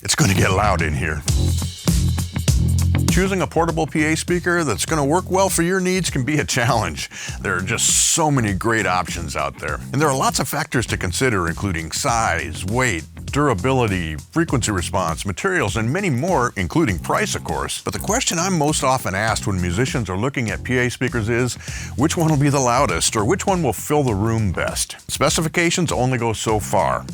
It's going to get loud in here. Choosing a portable PA speaker that's going to work well for your needs can be a challenge. There are just so many great options out there. And there are lots of factors to consider, including size, weight, durability, frequency response, materials, and many more, including price, of course. But the question I'm most often asked when musicians are looking at PA speakers is, which one will be the loudest, or which one will fill the room best? Specifications only go so far.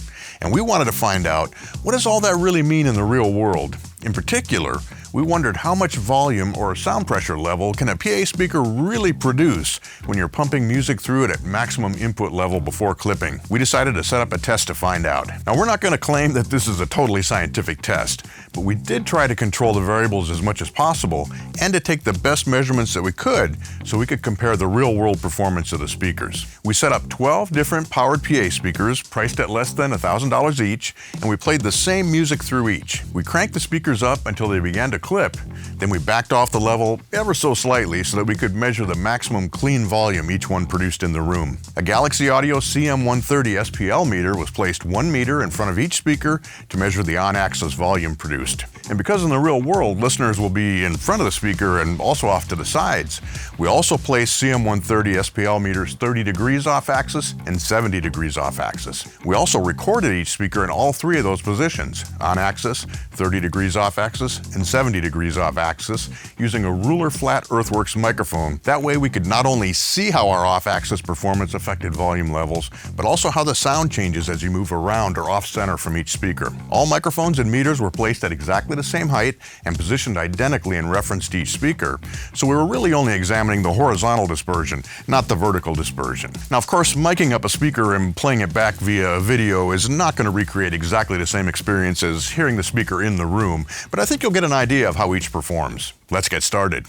And we wanted to find out, what does all that really mean in the real world? In particular, we wondered how much volume or sound pressure level can a PA speaker really produce when you're pumping music through it at maximum input level before clipping. We decided to set up a test to find out. Now, we're not going to claim that this is a totally scientific test, but we did try to control the variables as much as possible and to take the best measurements that we could so we could compare the real-world performance of the speakers. We set up 12 different powered PA speakers priced at less than $1,000 each, and we played the same music through each. We cranked the speakers up until they began to clip, then we backed off the level ever so slightly so that we could measure the maximum clean volume each one produced in the room. A Galaxy Audio CM130 SPL meter was placed 1 meter in front of each speaker to measure the on-axis volume produced. And because in the real world, listeners will be in front of the speaker and also off to the sides, we also placed CM130 SPL meters 30 degrees off axis and 70 degrees off axis. We also recorded each speaker in all three of those positions, on axis, 30 degrees off axis, and 70 degrees off axis, using a ruler flat Earthworks microphone. That way we could not only see how our off-axis performance affected volume levels, but also how the sound changes as you move around or off-center from each speaker. All microphones and meters were placed at exactly the same height and positioned identically in reference to each speaker, so we were really only examining the horizontal dispersion, not the vertical dispersion. Now, of course, miking up a speaker and playing it back via video is not going to recreate exactly the same experience as hearing the speaker in the room, but I think you'll get an idea of how each performs. Let's get started.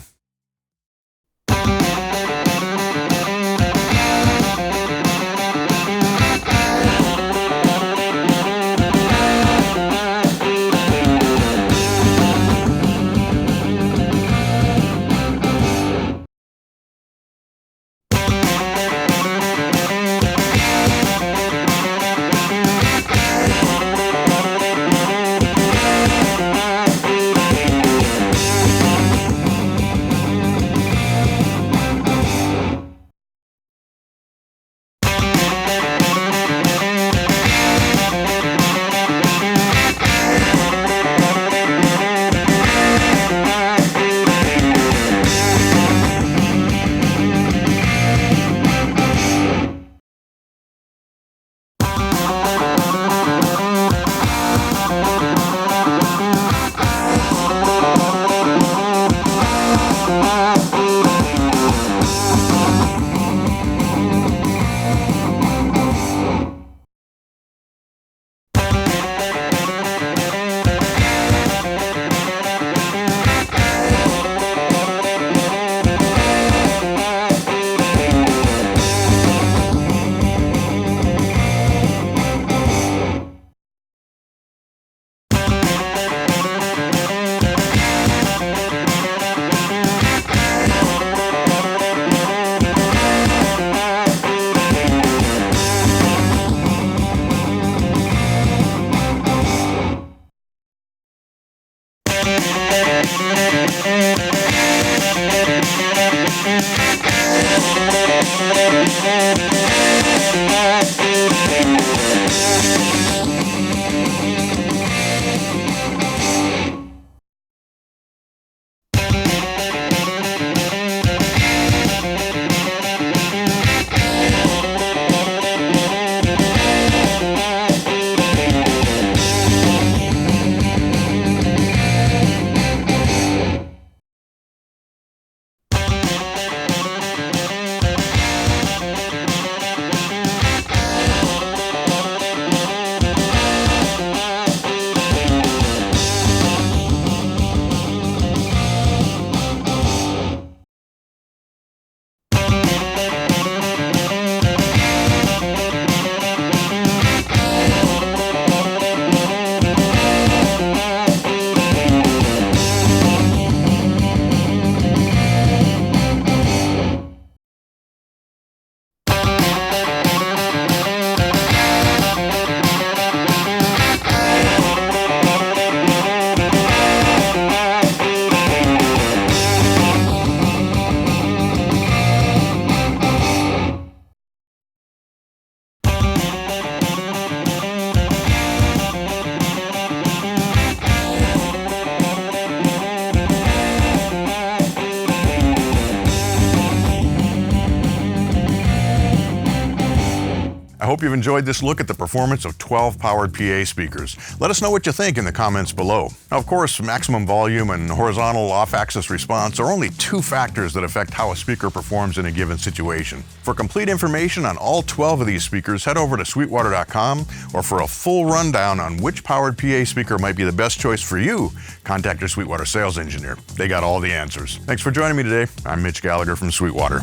hope you've enjoyed this look at the performance of 12 powered PA speakers. Let us know what you think in the comments below. Now, of course, maximum volume and horizontal off-axis response are only two factors that affect how a speaker performs in a given situation. For complete information on all 12 of these speakers, head over to sweetwater.com, or for a full rundown on which powered PA speaker might be the best choice for you, contact your Sweetwater sales engineer. They got all the answers. Thanks for joining me today. I'm Mitch Gallagher from Sweetwater.